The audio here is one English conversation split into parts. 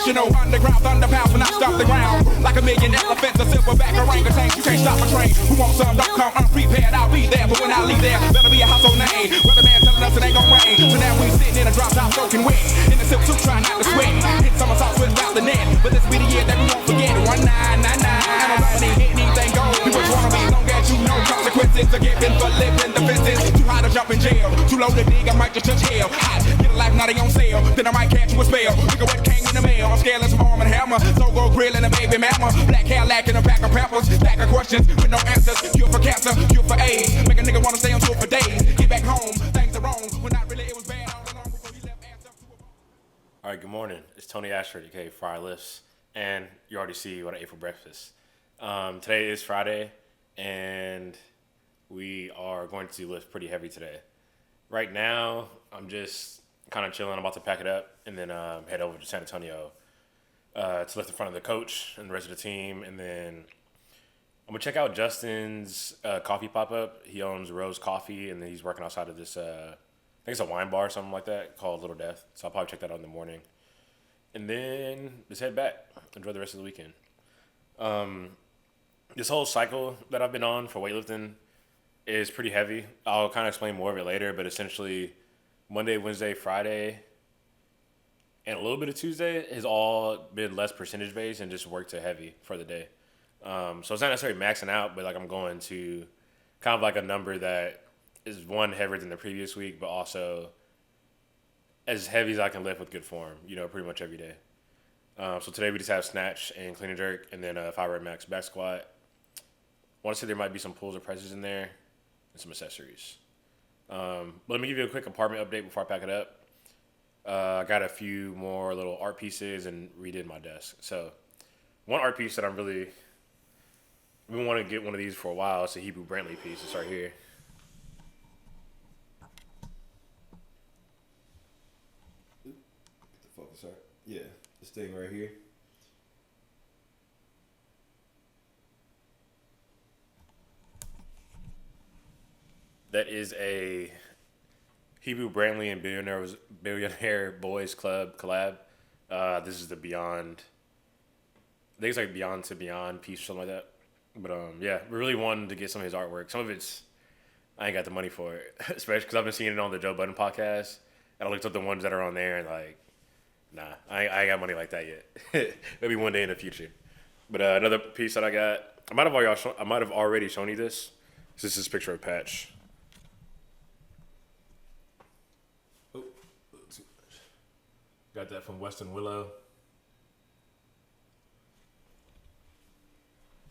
Professional underground thunder pounds when I stomp the ground. Like a million elephants, a silverback orangutan. You can't stop a train. Who wants some? Don't come unprepared. I'll be there, but when I leave there, better be a household name. Weatherman telling us it ain't gon' rain. So now we sitting in a drop top soaking wet. In the silk suit trying not to sweat. Hit somersaults without the net. But this be the year that we won't forget. 1999. I don't know anything go. People wanna be long as you know consequences are given for living the business. Too high to jump in jail. Too low to dig, I might just touch hell. Hot, get a life, now they on sale. Then I might catch you a spell. Look at what came in the mail. I'm scaling some arm and hammer. So go grilling a baby mama. Black hair lacking a pack of peppers. Stack of questions with no answers. Cure for cancer, cure for AIDS. Make a nigga wanna stay on tour for days. Get back home, things are wrong. When not really, it was bad all along before he left ass up to a... All right, good morning. It's Tony Ashford, aka Fry Lifts, and you already see what I ate for breakfast. Today is Friday, and we are going to lift pretty heavy today. Right now, I'm just kind of chilling. I'm about to pack it up and then head over to San Antonio to lift in front of the coach and the rest of the team. And then I'm going to check out Justin's coffee pop-up. He owns Rose Coffee, and then he's working outside of this, I think it's a wine bar or something like that called Little Death. So I'll probably check that out in the morning. And then just head back. Enjoy the rest of the weekend. This whole cycle that I've been on for weightlifting is pretty heavy. I'll kind of explain more of it later, but essentially Monday, Wednesday, Friday, and a little bit of Tuesday has all been less percentage based and just work to heavy for the day. So it's not necessarily maxing out, but like I'm going to kind of like a number that is one heavier than the previous week, but also as heavy as I can lift with good form, pretty much every day. So today we just have snatch and clean and jerk, and then a 5 rep max back squat. I want to say there might be some pulls or presses in there and some accessories. But let me give you a quick apartment update before I pack it up. I got a few more little art pieces and redid my desk. So one art piece that I've been wanting to get one of these for a while. It's a Hebrew Brantley piece. It's right here. Get the focus right. Yeah, this thing right here. That is a Hebrew Brantley and Billionaire Boys Club collab. This is the Beyond. I think it's like Beyond to Beyond piece or something like that. But yeah, we really wanted to get some of his artwork. Some of it's, I ain't got the money for it, especially because I've been seeing it on the Joe Budden podcast. And I looked up the ones that are on there and like, nah, I ain't got money like that yet. Maybe one day in the future. But another piece that I got, I might have already shown you this. This is a picture of Patch. Got that from Weston Willow.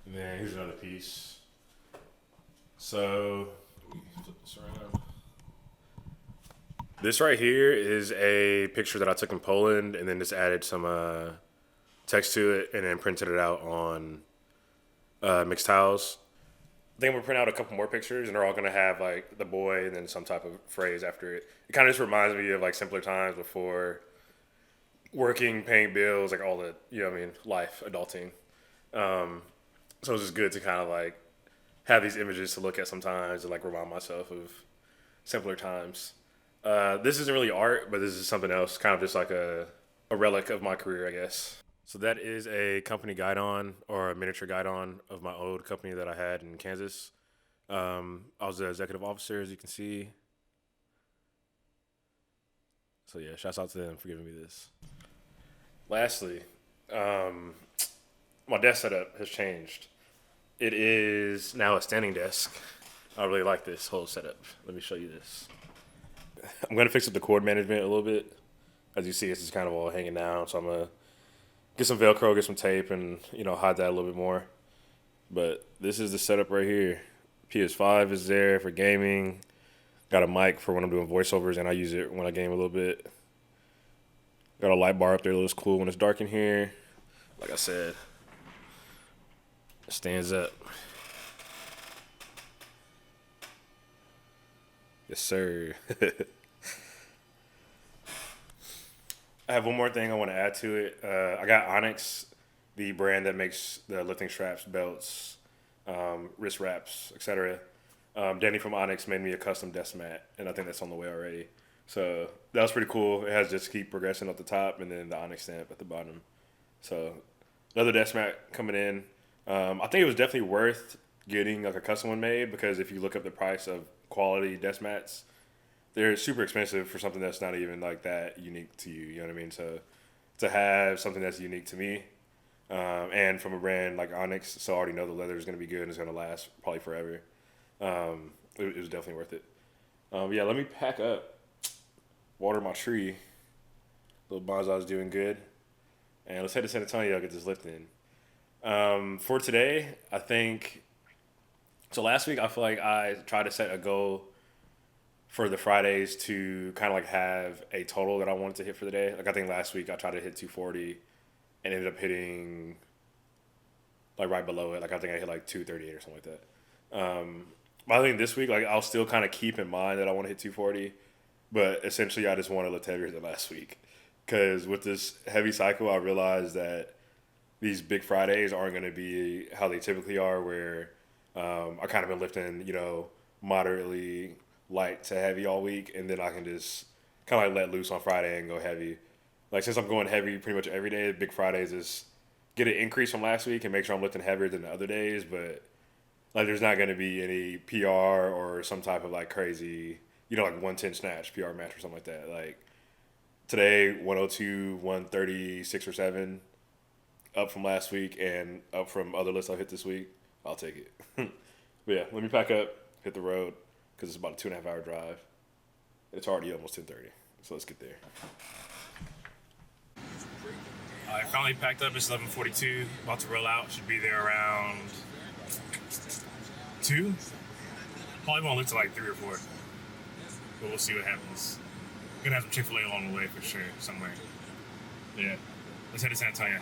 And then here's another piece. So, this right here is a picture that I took in Poland, and then just added some text to it, and then printed it out on mixed tiles. I think I'm gonna print out a couple more pictures, and they're all gonna have like the boy and then some type of phrase after it. It kind of just reminds me of like simpler times before working, paying bills, like all the, life, adulting. So it's just good to kind of like have these images to look at sometimes and like remind myself of simpler times. This isn't really art, but this is something else, kind of just like a relic of my career, I guess. So that is a company guidon or a miniature guidon of my old company that I had in Kansas. I was the executive officer, as you can see. So yeah, shouts out to them for giving me this. Lastly, my desk setup has changed. It is now a standing desk. I really like this whole setup. Let me show you this. I'm going to fix up the cord management a little bit. As you see, it's just kind of all hanging down. So I'm going to get some Velcro, get some tape, and, hide that a little bit more. But this is the setup right here. PS5 is there for gaming. Got a mic for when I'm doing voiceovers, and I use it when I game a little bit. Got a light bar up there. It looks cool when it's dark in here. Like I said, it stands up. Yes, sir. I have one more thing I want to add to it. I got Onyx, the brand that makes the lifting straps, belts, wrist wraps, etc. Danny from Onyx made me a custom desk mat, and I think that's on the way already. So that was pretty cool. It has just Keep Progressing at the top and then the Onyx stamp at the bottom. So another desk mat coming in. I think it was definitely worth getting like a custom one made because if you look up the price of quality desk mats, they're super expensive for something that's not even like that unique to you. You know what I mean? So to have something that's unique to me, and from a brand like Onyx, so I already know the leather is going to be good and it's going to last probably forever. It was definitely worth it. Yeah, let me pack up, water my tree. Little bonsai's doing good, and let's head to San Antonio. Get this lift in. For today, I think. So last week, I feel like I tried to set a goal for the Fridays to kind of like have a total that I wanted to hit for the day. Like I think last week I tried to hit 240 and ended up hitting like right below it. Like I think I hit like 238 or something like that. But I think this week, like I'll still kind of keep in mind that I want to hit 240, but essentially I just want to lift heavier than last week. Because with this heavy cycle, I realized that these big Fridays aren't going to be how they typically are, where I kind of been lifting, moderately light to heavy all week, and then I can just kind of like let loose on Friday and go heavy. Like since I'm going heavy pretty much every day, big Fridays is get an increase from last week and make sure I'm lifting heavier than the other days, but like there's not going to be any PR or some type of like crazy, like 110 snatch PR match or something like that. Like today, 102, 136 or 7, up from last week and up from other lists I hit this week. I'll take it. But yeah, let me pack up, hit the road, because it's about a 2.5 hour drive. It's already almost 10:30, so let's get there. I finally packed up. It's 11:42. About to roll out. Should be there around 2. Probably won't live to like 3 or 4. But we'll see what happens. Gonna have some Chick-fil-A along the way for sure, somewhere. Yeah. Let's head to San Antonio.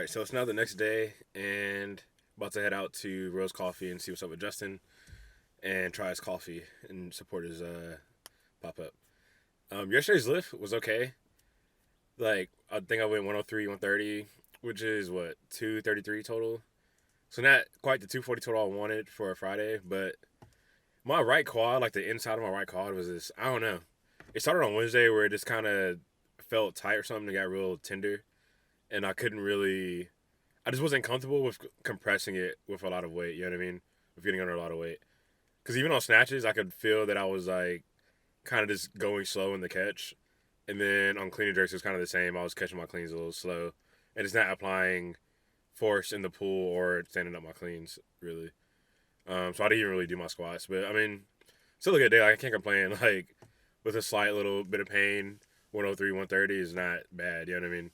right, so it's now the next day, and about to head out to Rose Coffee and see what's up with Justin, and try his coffee and support his pop up. Yesterday's lift was okay. Like I think I went 103, 130, which is what 233 total. So not quite the 240 total I wanted for a Friday, but my right quad, like the inside of my right quad, was this. I don't know. It started on Wednesday where it just kind of felt tight or something. It got real tender, and I couldn't really. I just wasn't comfortable with compressing it with a lot of weight. You know what I mean? With getting under a lot of weight. Because even on snatches, I could feel that I was like kind of just going slow in the catch. And then on clean and jerks, it was kind of the same. I was catching my cleans a little slow. And it's not applying force in the pull or standing up my cleans, really. So I didn't even really do my squats. But, I mean, still a good day. Like, I can't complain. Like, with a slight little bit of pain, 103, 130 is not bad. You know what I mean?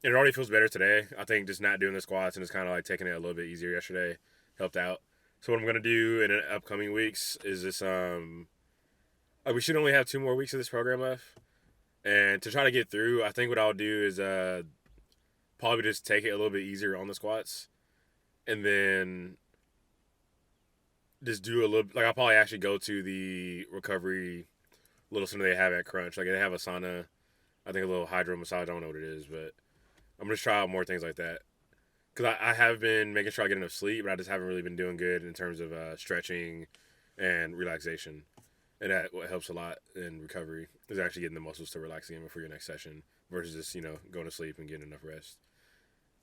It already feels better today. I think just not doing the squats and just kind of like taking it a little bit easier yesterday helped out. So what I'm going to do in the upcoming weeks is this, we should only have 2 more weeks of this program left. And to try to get through, I think what I'll do is probably just take it a little bit easier on the squats. And then just do a little, like I'll probably actually go to the recovery little center they have at Crunch. Like they have a sauna, I think a little hydro massage, I don't know what it is, but I'm going to try out more things like that. Because I have been making sure I get enough sleep, but I just haven't really been doing good in terms of stretching and relaxation. And that what helps a lot in recovery is actually getting the muscles to relax again before your next session versus just, going to sleep and getting enough rest.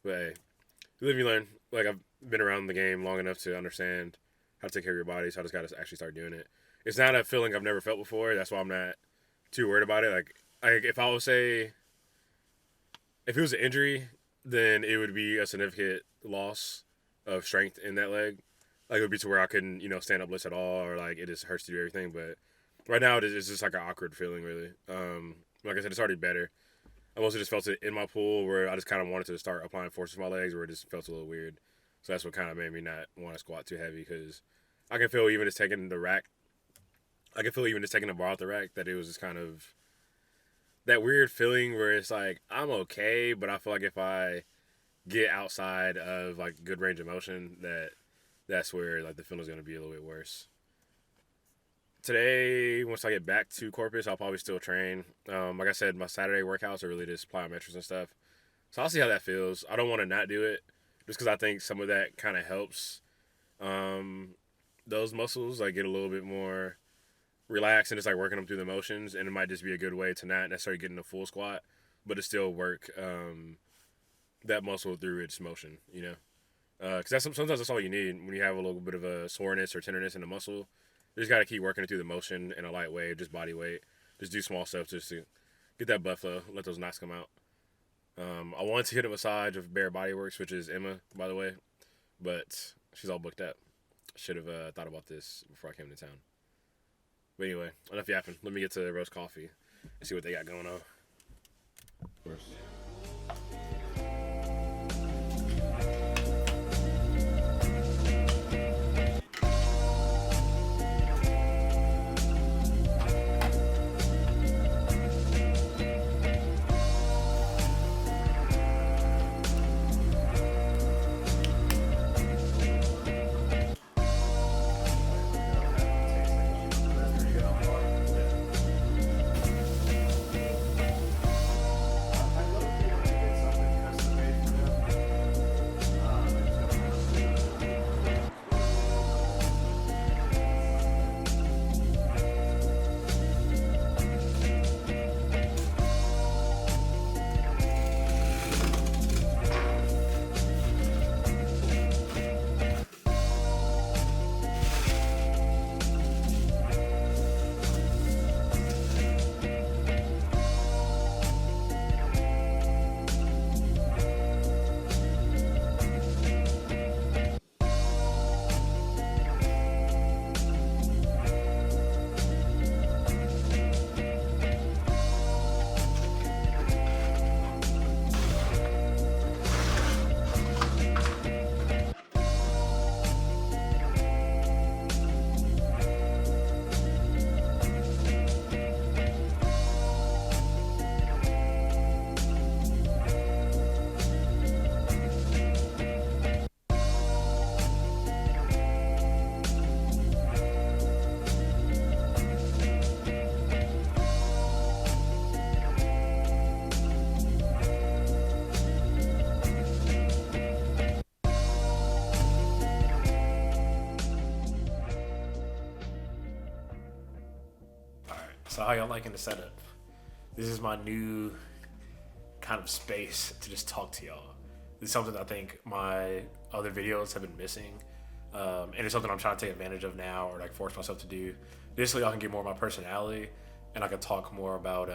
But hey, you live, you learn. Like, I've been around the game long enough to understand how to take care of your body, so I just got to actually start doing it. It's not a feeling I've never felt before. That's why I'm not too worried about it. Like if I would say, if it was an injury, then it would be a significant loss of strength in that leg. Like, it would be to where I couldn't, stand up lifts at all, or, like, it just hurts to do everything. But right now, it's just, like, an awkward feeling, really. Like I said, it's already better. I mostly just felt it in my pool where I just kind of wanted to start applying force with my legs where it just felt a little weird. So that's what kind of made me not want to squat too heavy because I can feel even just taking the rack. I can feel even just taking the bar out the rack that it was just kind of that weird feeling where it's like, I'm okay, but I feel like if I get outside of like good range of motion, that's where like the feeling's gonna be a little bit worse. Today, once I get back to Corpus, I'll probably still train. Like I said, my Saturday workouts are really just plyometrics and stuff. So I'll see how that feels. I don't want to not do it just because I think some of that kind of helps those muscles like get a little bit more relaxed and just like working them through the motions, and it might just be a good way to not necessarily get in a full squat, but to still work that muscle through its motion, because sometimes that's all you need when you have a little bit of a soreness or tenderness in the muscle. You just got to keep working it through the motion in a light way, just body weight, just do small steps just to get that blood flow, let those knots come out. I wanted to get a massage of Bare Body Works, which is Emma, by the way, but she's all booked up. Should have thought about this before I came to town. But anyway, enough yapping. Let me get to Rose Coffee and see what they got going on. Of course. So how y'all liking the setup? This is my new kind of space to just talk to y'all. This is something I think my other videos have been missing. And it's something I'm trying to take advantage of now, or like force myself to do. This way I can get more of my personality, and I can talk more about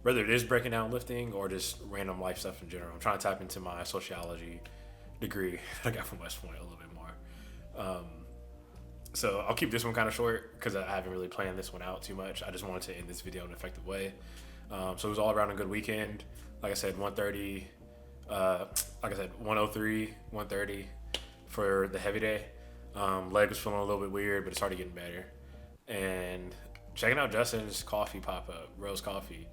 whether it is breaking down lifting or just random life stuff in general. I'm trying to tap into my sociology degree I got from West Point a little bit more. So I'll keep this one kind of short because I haven't really planned this one out too much. I just wanted to end this video in an effective way. So it was all around a good weekend. Like I said, 130, 103, 130 for the heavy day. Leg was feeling a little bit weird, but it started getting better. And checking out Justin's coffee pop-up, Rose Coffee,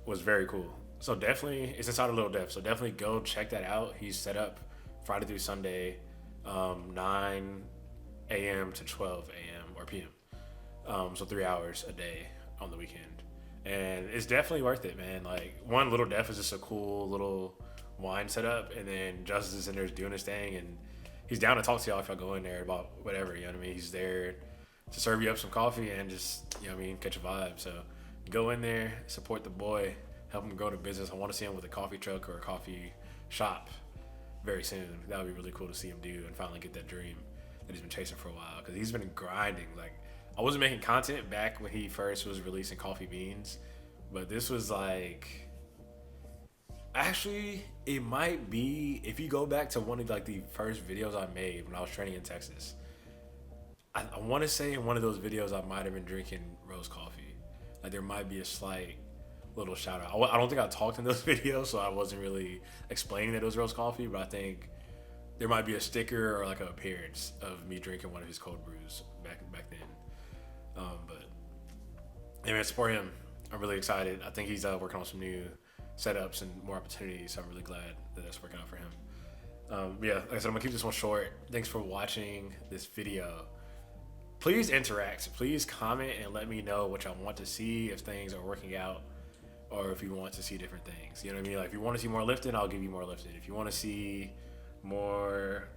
was very cool. So definitely, it's inside a little depth. So definitely go check that out. He's set up Friday through Sunday, 9 a.m. to 12 a.m. or p.m. So 3 hours a day on the weekend. And it's definitely worth it, man. Like, one little depth is just a cool little wine setup. And then Justin is in there doing his thing. And he's down to talk to y'all if y'all go in there about whatever, you know what I mean? He's there to serve you up some coffee and just, you know what I mean, catch a vibe. So go in there, support the boy, help him grow the business. I want to see him with a coffee truck or a coffee shop very soon. That would be really cool to see him do and finally get that dream that he's been chasing for a while, because he's been grinding. Like, I wasn't making content back when he first was releasing Coffee Beans, but this was like, actually, it might be, if you go back to one of like the first videos I made when I was training in Texas, I want to say in one of those videos I might have been drinking Rose Coffee. Like, there might be a slight little shout out. I don't think I talked in those videos, so I wasn't really explaining that it was Rose Coffee, but I think there might be a sticker or like an appearance of me drinking one of his cold brews back then. But anyway, support him. I'm really excited. I think he's working on some new setups and more opportunities, so I'm really glad that that's working out for him. Yeah, like I said, I'm gonna keep this one short. Thanks for watching this video. Please interact. Please comment and let me know what y'all want to see, if things are working out, or if you want to see different things. You know what I mean? Like, if you want to see more lifting, I'll give you more lifting. If you want to see more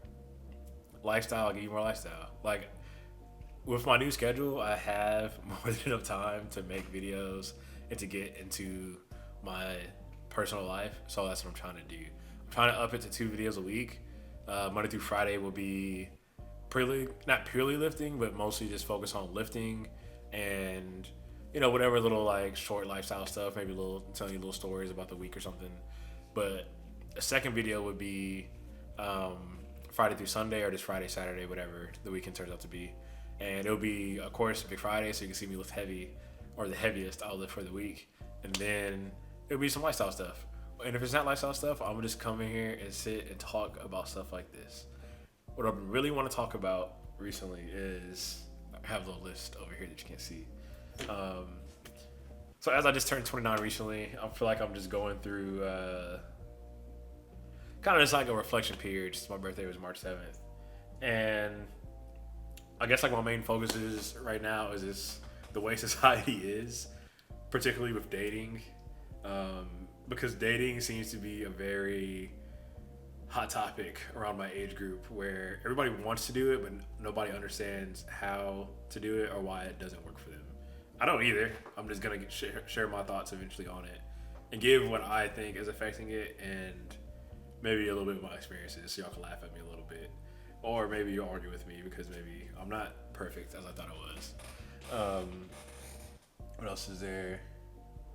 lifestyle, I'll give you more lifestyle. Like, with my new schedule, I have more than enough time to make videos and to get into my personal life. So that's what I'm trying to do. I'm trying to up it to 2 videos a week. Monday through Friday will be not purely lifting, but mostly just focus on lifting and, you know, whatever little like short lifestyle stuff, maybe telling you little stories about the week or something. But a second video would be Friday through Sunday, or just Friday, Saturday, whatever the weekend turns out to be. And it'll be, of course, Big Friday, so you can see me lift heavy, or the heaviest I'll lift for the week. And then it'll be some lifestyle stuff. And if it's not lifestyle stuff, I'm gonna just come in here and sit and talk about stuff like this. What I really want to talk about recently is, I have a little list over here that you can't see. So as I just turned 29 recently, I feel like I'm just going through kind of just like a reflection period. Just my birthday was March 7th. And I guess like my main focus is right now is just the way society is, particularly with dating. Because dating seems to be a very hot topic around my age group, where everybody wants to do it, but nobody understands how to do it or why it doesn't work for them. I don't either. I'm just gonna share my thoughts eventually on it and give what I think is affecting it, and maybe a little bit of my experiences, so y'all can laugh at me a little bit, or maybe you'll argue with me because maybe I'm not perfect as I thought I was. What else is there?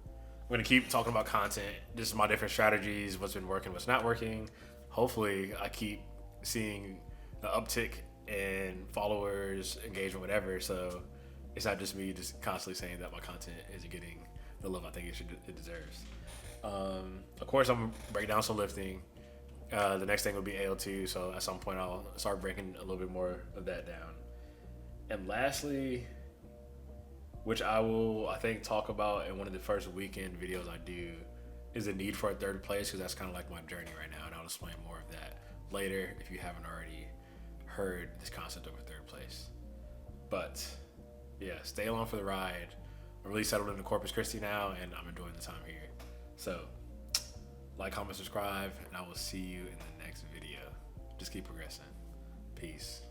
I'm gonna keep talking about content, just my different strategies, what's been working, what's not working. Hopefully I keep seeing the uptick in followers, engagement, whatever, so it's not just me just constantly saying that my content isn't getting the love I think it deserves. Of course, I'm gonna break down some lifting. The next thing will be AL2, so at some point I'll start breaking a little bit more of that down. And lastly, which I will, I think, talk about in one of the first weekend videos I do, is the need for a third place, because that's kind of like my journey right now, and I'll explain more of that later if you haven't already heard this concept of a third place. But yeah, stay along for the ride. I'm really settled into Corpus Christi now, and I'm enjoying the time here. So like, comment, subscribe, and I will see you in the next video. Just keep progressing. Peace.